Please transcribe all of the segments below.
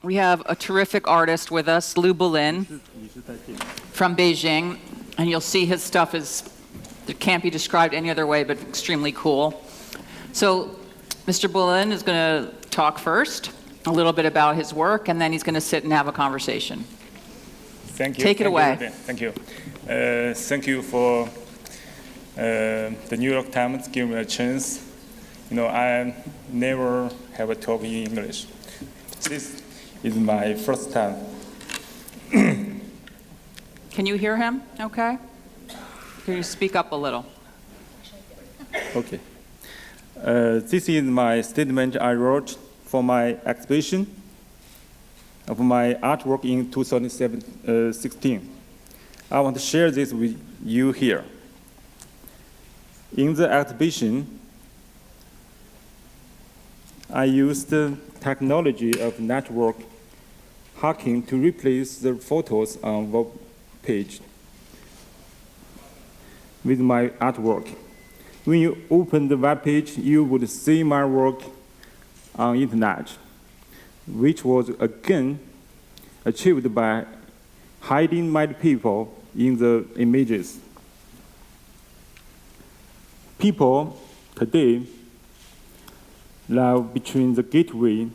We have a terrific artist with us, Liu Bolin, from Beijing, and you'll see his stuff it can't be described any other way but extremely cool. So Mr. Bolin is going to talk first, a little bit about his work, and then he's going to sit and have a conversation. Thank you. Take it away. Thank you. Thank you for the New York Times giving me a chance. I never have a talk in English. This is my first time. Can you hear him? Okay. Can you speak up a little? Okay. This is my statement I wrote for my exhibition of my artwork in 2016. I want to share this with you here. In the exhibition, I used the technology of network hacking to replace the photos on web page with my artwork. When you open the web page, you would see my work on internet, which was again achieved by hiding my people in the images. People today live between the gateway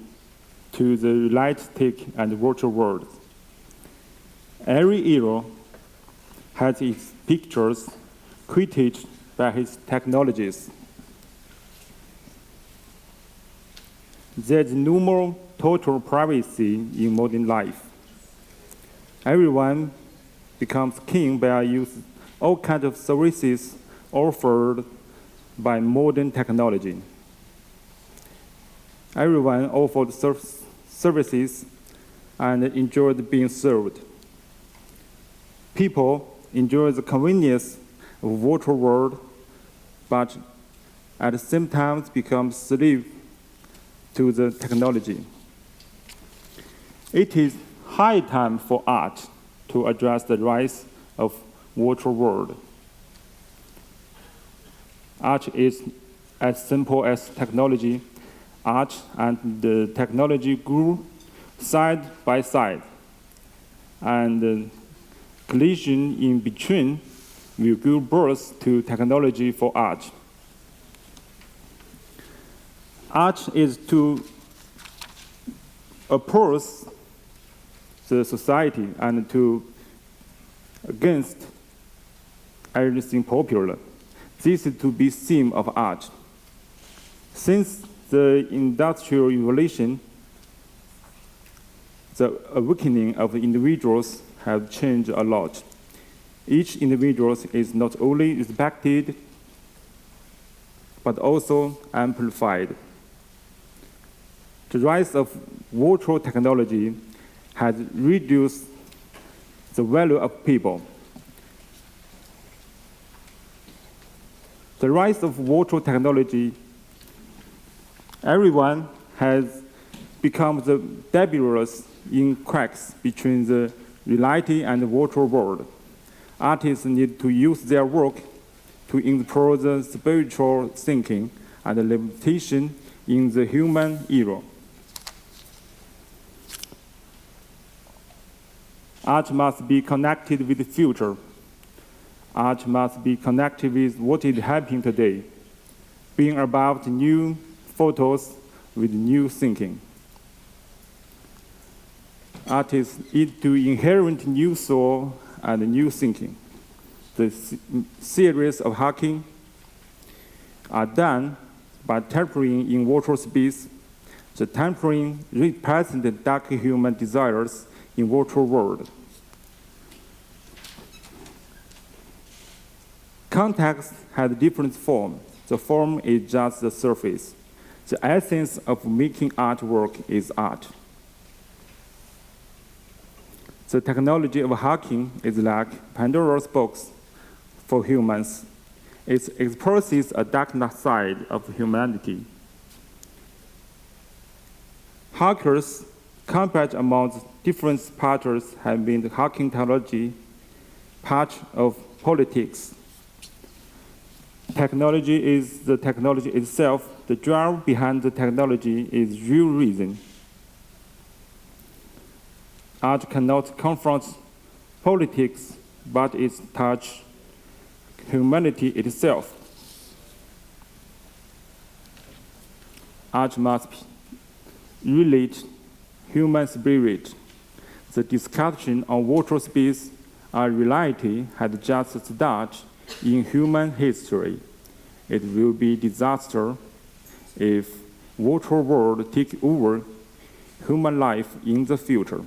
to the realistic and virtual world. Every era has its pictures created by its technologies. There's no more total privacy in modern life. Everyone becomes king by using all kinds of services offered by modern technology. Everyone offered services and enjoyed being served. People enjoy the convenience of virtual world, but at the same time become slaves to the technology. It is high time for art to address the rise of virtual world. Art is as simple as technology. Art and the technology grew side by side, and the collision in between will give birth to technology for art. Art is to oppose the society and to against everything popular. This is to be theme of art. Since the Industrial Revolution, the awakening of individuals have changed a lot. Each individual is not only respected, but also amplified. The rise of virtual technology has reduced the value of people. The rise of virtual technology, everyone has become the dabblers in cracks between the reality and the virtual world. Artists need to use their work to explore the spiritual thinking and the limitation in the human era. Art must be connected with the future. Art must be connected with what is happening today, being about new photos with new thinking. Artists need to inherit new soul and new thinking. The series of hacking are done by tampering in virtual space. The tampering represents the dark human desires in virtual world. Context has different form. The form is just the surface. The essence of making artwork is art. The technology of hacking is like Pandora's box for humans. It exposes a dark side of humanity. Hackers compete among different parties have been the hacking technology part of politics. Technology is the technology itself. The drive behind the technology is real reason. Art cannot confront politics, but it touches humanity itself. Art must relate human spirit. The discussion on water space and reality had just started in human history. It will be disaster if water world take over human life in the future.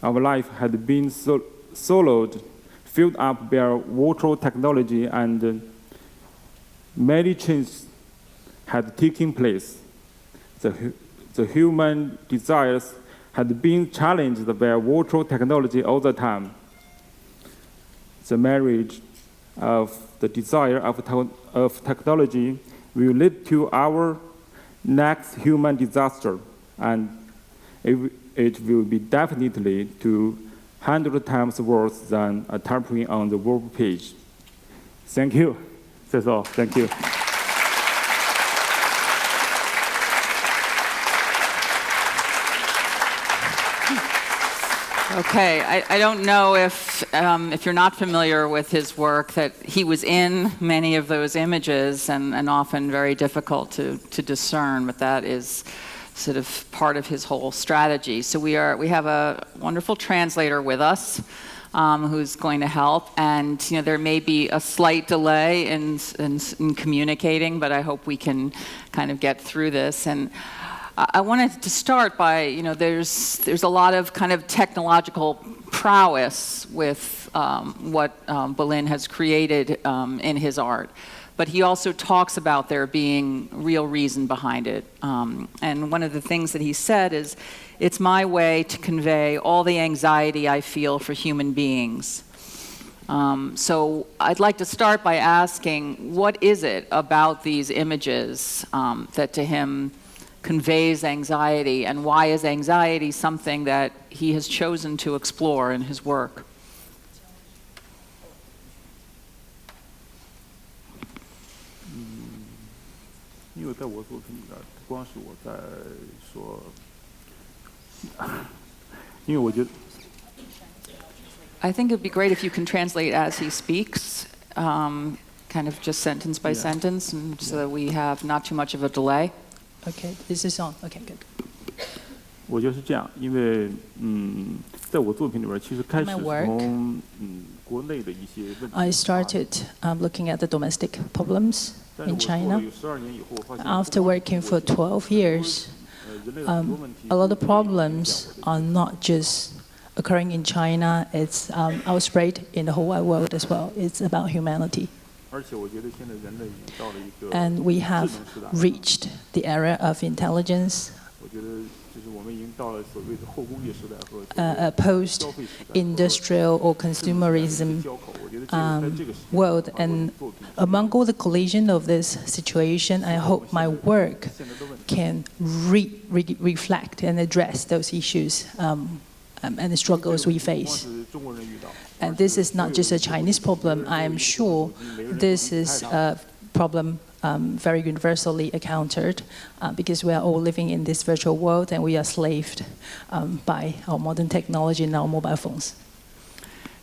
Our life had been soloed, filled up by water technology, and many changes had taken place. The human desires had been challenged by water technology all the time. The marriage of the desire of technology will lead to our next human disaster, and it will be definitely 200 times worse than a tampering on the web page. Thank you. That's all. Thank you. Okay, I don't know if you're not familiar with his work, that he was in many of those images and often very difficult to discern, but that is sort of part of his whole strategy. So we have a wonderful translator with us who's going to help, and there may be a slight delay in communicating, but I hope we can kind of get through this. And I wanted to start by, there's a lot of kind of technological prowess with what Bolin has created in his art. But he also talks about there being real reason behind it. And one of the things that he said is, it's my way to convey all the anxiety I feel for human beings. So I'd like to start by asking, what is it about these images that to him conveys anxiety, and why is anxiety something that he has chosen to explore in his work? I think it'd be great if you can translate as he speaks, kind of just sentence by sentence, and so that we have not too much of a delay. Okay, this is on. Okay, good. 我觉得是这样，因为在我作品里边，其实开始从国内的一些问题。I started looking at the domestic problems in China. After working for 12 years, a lot of problems are not just occurring in China. It's outspread in the whole wide world as well. It's about humanity. And we have reached the era of intelligence, post-industrial or consumerism world. And among all the collision of this situation, I hope my work can reflect and address those issues and the struggles we face. And this is not just a Chinese problem. I am sure this is a problem very universally encountered because we are all living in this virtual world and we are slaved by our modern technology and our mobile phones.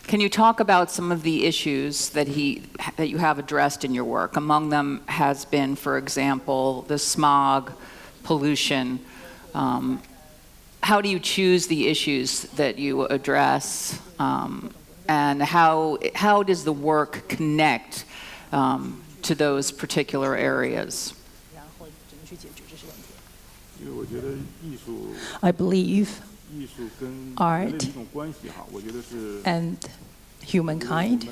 Can you talk about some of the issues that you have addressed in your work? Among them has been, for example, the smog, pollution. How do you choose the issues that you address? And how does the work connect to those particular areas? I believe art and humankind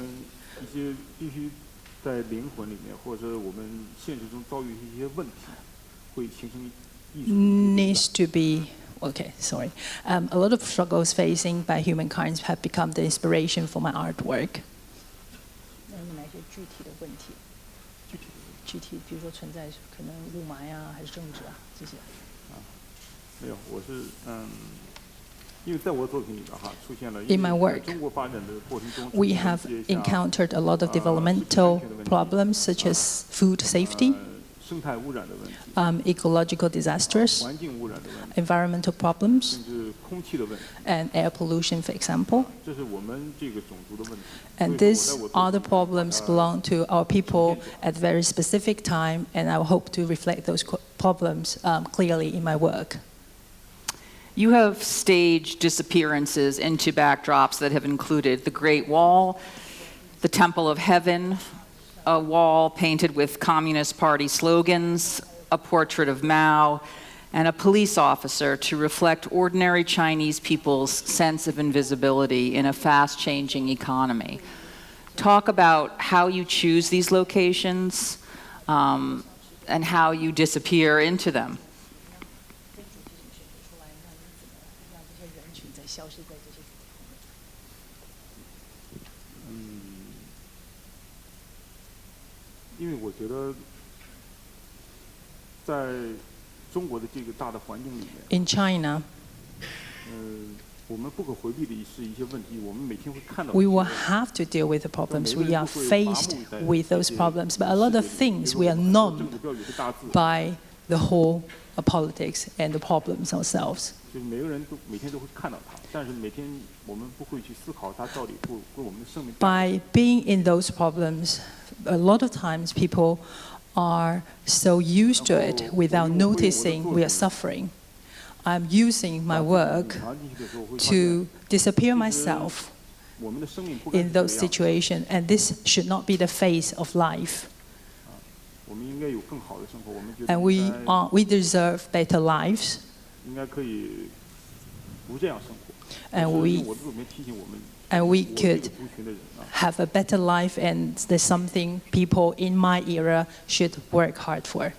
needs to be okay, sorry. A lot of struggles facing by humankind have become the inspiration for my artwork. In my work, we have encountered a lot of developmental problems such as food safety, 生态污染的问题， ecological disasters, 环境污染的问题， environmental problems, 甚至空气的问题， and air pollution, for example. 这是我们这个种族的问题。 And 所以 these 说我在我 are the 作品 problems belong to our people at very specific time, and I hope to reflect those problems clearly in my work. You have staged disappearances into backdrops that have included the Great Wall, the Temple of Heaven, a wall painted with Communist Party slogans, a portrait of Mao, and a police officer to reflect ordinary Chinese people's sense of invisibility in a fast-changing economy. Talk about how you choose these locations and how you disappear into them. 因为我觉得，在中国的这个大的环境里面， In China, 我们不可回避的是一些问题，我们每天会看到。 we will have to deal with the problems. We are faced with those problems, but a lot of things we are numbed by the whole of politics and the problems ourselves. 就是每个人都每天都会看到它，但是每天我们不会去思考它到底会为我们的生命带来。 By being in those problems, a lot of times people are so used to it without noticing we are suffering. I'm using my work to disappear myself 我们的生命不该 in 是这 those 样， situations, and this should not be the face of life. 我们应该有更好的生活，我们觉得 And 应该 we deserve better lives, 应该可以不这样生活。 and 就是 we 用我的作品提醒我们， and we 我这个 could 族群的人啊， have a better life, and there's something people in my era should work hard for.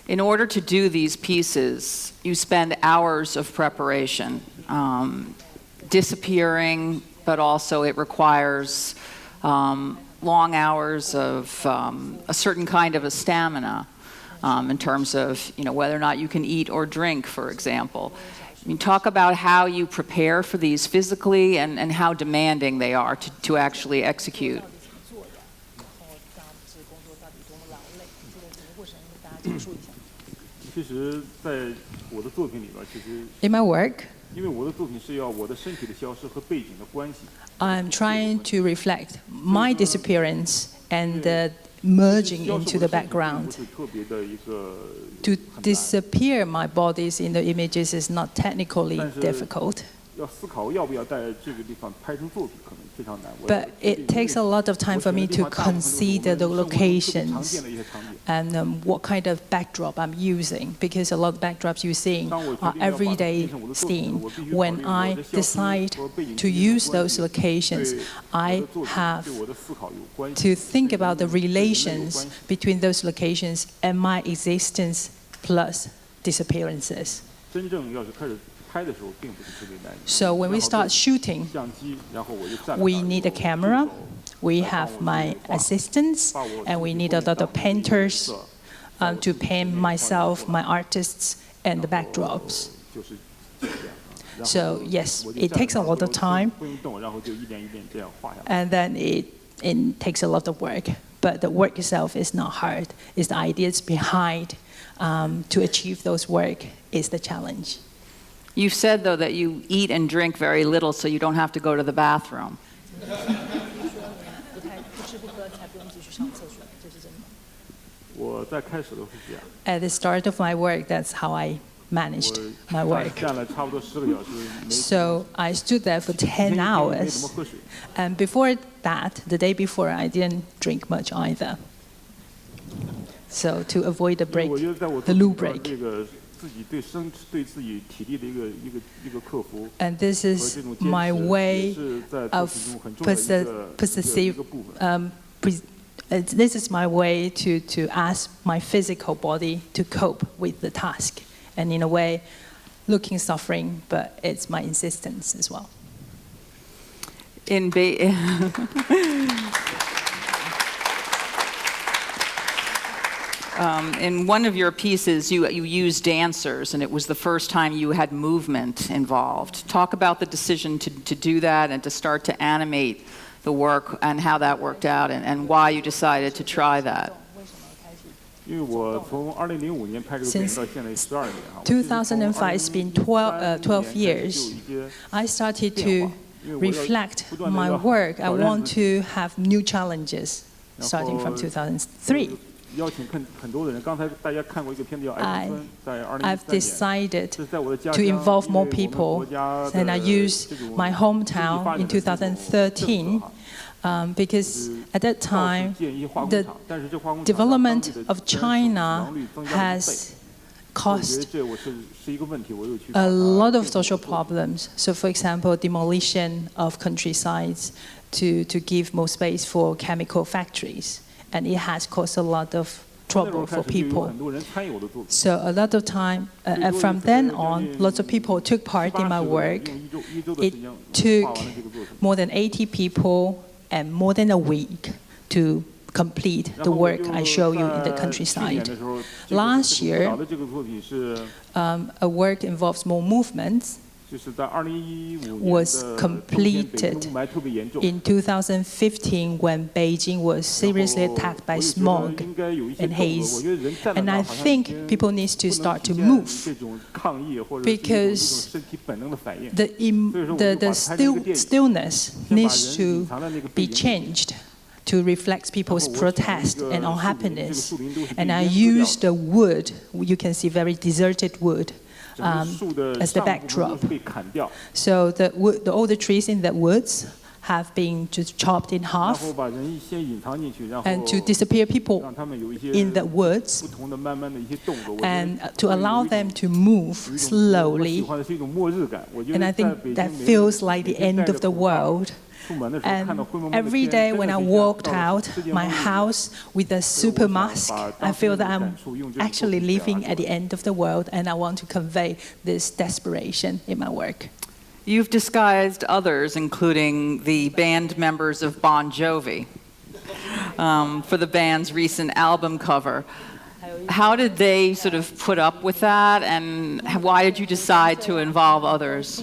In order to do these pieces, you spend hours of preparation, disappearing, but also it requires long hours of a certain kind of a stamina in terms of whether or not you can eat or drink, for example. I mean, talk about how you prepare for these physically and how demanding they are to actually execute. 其实，在我的作品里边，其实 In my work, 因为我的作品是要我的身体的消失和背景的关系， I'm trying to reflect my disappearance and the merging 消失 into 我 the 的身体并不 background. 是特别的一个 To 很难， disappear my bodies in the images is not technically 但是 difficult, 要思考要不要在这个地方拍成作品，可能非常难。我 but it takes a lot of time for me to consider the 常 locations 见的一些场景。 and what kind of backdrop I'm using, because a lot of backdrops you're seeing are everyday scene. When I decide to use those locations, I 我的作品 have 对我的思考有关系。 to think about the relations between those locations and my existence plus disappearances. 真正要是开始拍的时候，并不是特别难。 So when we start shooting, 相机，然后我就站在那儿 we need a camera, we have my assistants, and we need a lot of painters to paint myself, my artists, and the backdrops. 就是这样。然后 So yes, 我就 it 站在 takes a 那儿 lot of time, 不用动，然后就一点一点这样画下来。 and then it takes a lot of work. But the work itself is not hard. It's the ideas behind to achieve those work is the challenge. You've said, though, that you eat and drink very little so you don't have to go to the bathroom. 我在开始的时候是这样， At the start of my work, that's how I managed my 我 work. 站了差不多10个小时，没 So I stood there for 10没怎么 hours. 喝水。 And before that, the day before, I didn't drink much either. So to avoid the 因为 break, 我觉得在我 the 作 loo 品 break. 这个自己对自己体力的一个克服 And this 和 is 这种坚 my 持，也 way 是在作 of 品中很重要的一个部分。 this is my way to ask my physical body to cope with the task. And in a way, looking suffering, but it's my insistence as well. In one of your pieces, you used dancers, and it was the first time you had movement involved. Talk about the decision to do that and to start to animate the work and how that worked out and why you decided to try that. Since 2005, it's been 12 years. I started to reflect my work. I want to have new challenges starting from 2003. I've decided to involve more people, and I used my hometown in 2013 because at that time, the development of China has caused a lot of social problems. So, for example, demolition of countrysides to give more space for chemical factories. And it has caused a lot of trouble for people. So a lot of time, from then on, lots of people took part in my work. It took more than 80 people and more than a week to complete the work I show you in the countryside. Last year, a work involves more movements was completed in 2015 when Beijing was seriously attacked by smog and haze. And I think people need to start to move because the stillness needs to be changed to reflect people's protest and unhappiness. And I used the wood, you can see very deserted wood, as the backdrop. So all the trees in the woods have been just chopped in half and to disappear people in the woods and to allow them to move slowly. And I think that feels like the end of the world. And every day when I walked out my house with a super mask, I feel that I'm actually living at the end of the world, and I want to convey this desperation in my work. You've disguised others, including the band members of Bon Jovi, for the band's recent album cover. How did they sort of put up with that, and why did you decide to involve others?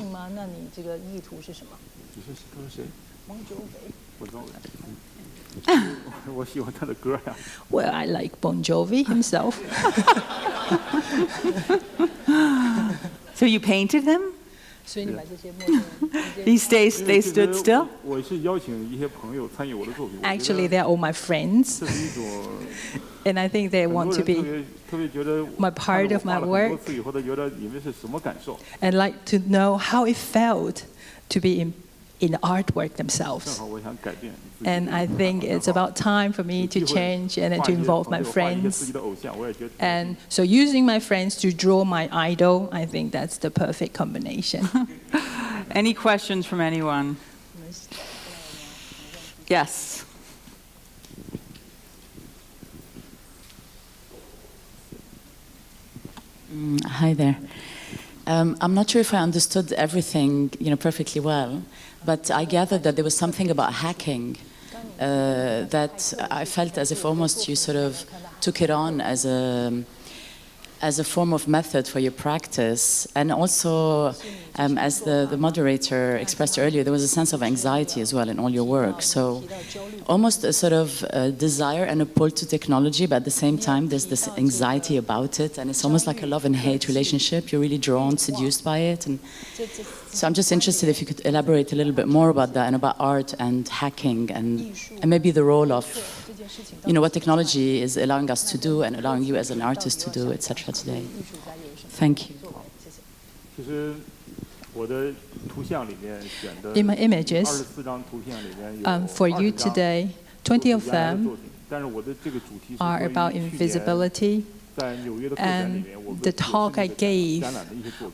Well, I like Bon Jovi himself. So you painted him? They stood still? Actually, they're all my friends. And I think they want to be my part of my work and like to know how it felt to be in the artwork themselves. And I think it's about time for me to change and to involve my friends. And so using my friends to draw my idol, I think that's the perfect combination. Any questions from anyone? Yes. Hi there. I'm not sure if I understood everything, perfectly well, but I gathered that there was something about hacking that I felt as if almost you sort of took it on as a form of method for your practice. And also, as the moderator expressed earlier, there was a sense of anxiety as well in all your work. So almost a sort of desire and a pull to technology, but at the same time, there's this anxiety about it. And it's almost like a love and hate relationship. You're really drawn, seduced by it. And so I'm just interested if you could elaborate a little bit more about that and about art and hacking and maybe the role of what technology is allowing us to do and allowing you as an artist to do, etc. today. Thank you. In my images, for you today, 20 of them are about invisibility. And the talk I gave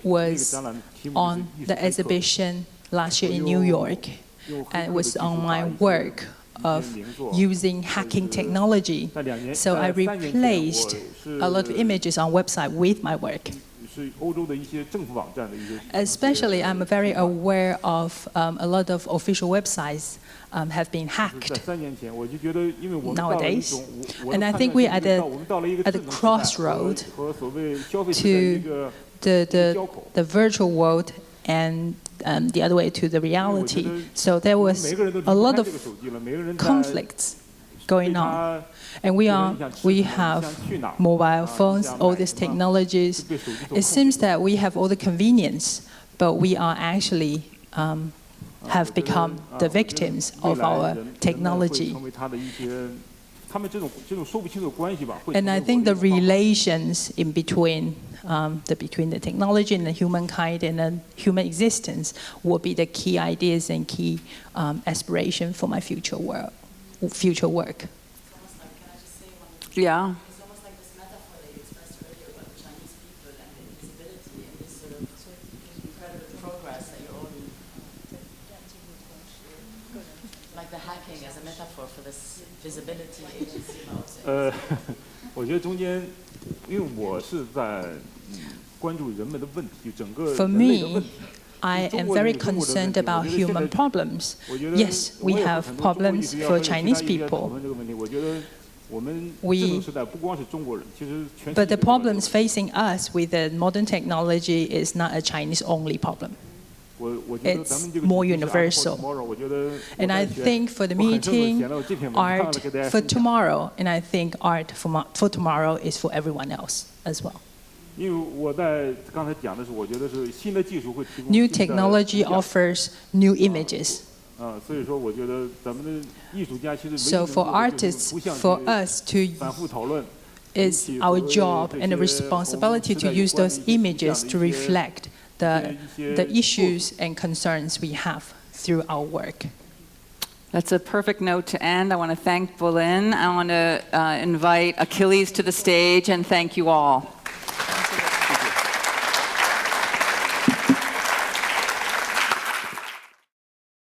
was on the exhibition last year in New York, and it was on my work of using hacking technology. So I replaced a lot of images on website with my work. Especially, I'm very aware of a lot of official websites have been hacked nowadays. And I think we're at the crossroad to the virtual world and the other way to the reality. So there was a lot of conflicts going on. And we have mobile phones, all these technologies. It seems that we have all the convenience, but we are actually have become the victims of our technology. And I think the relations in between the technology and the humankind and the human existence will be the key ideas and key aspiration for my future work. Yeah. It's almost like this metaphor that you expressed earlier about the Chinese people and the invisibility and this sort of incredible progress that you're all like the hacking as a metaphor for this visibility agency mode. 我觉得中间，因为我是在关注人们的问题，整个 For 人类的问 me, 题。 I am very concerned about human problems. Yes, we have problems for Chinese people. But the problems facing us with the modern technology is not a Chinese-only problem. It's more universal. And I think for the meeting, art for tomorrow, and I think art for tomorrow is for everyone else as well. New technology offers new images. So for artists, for us to, it's our job and a responsibility to use those images to reflect the issues and concerns we have through our work. That's a perfect note to end. I want to thank Bolin. I want to invite Achilles to the stage and thank you all.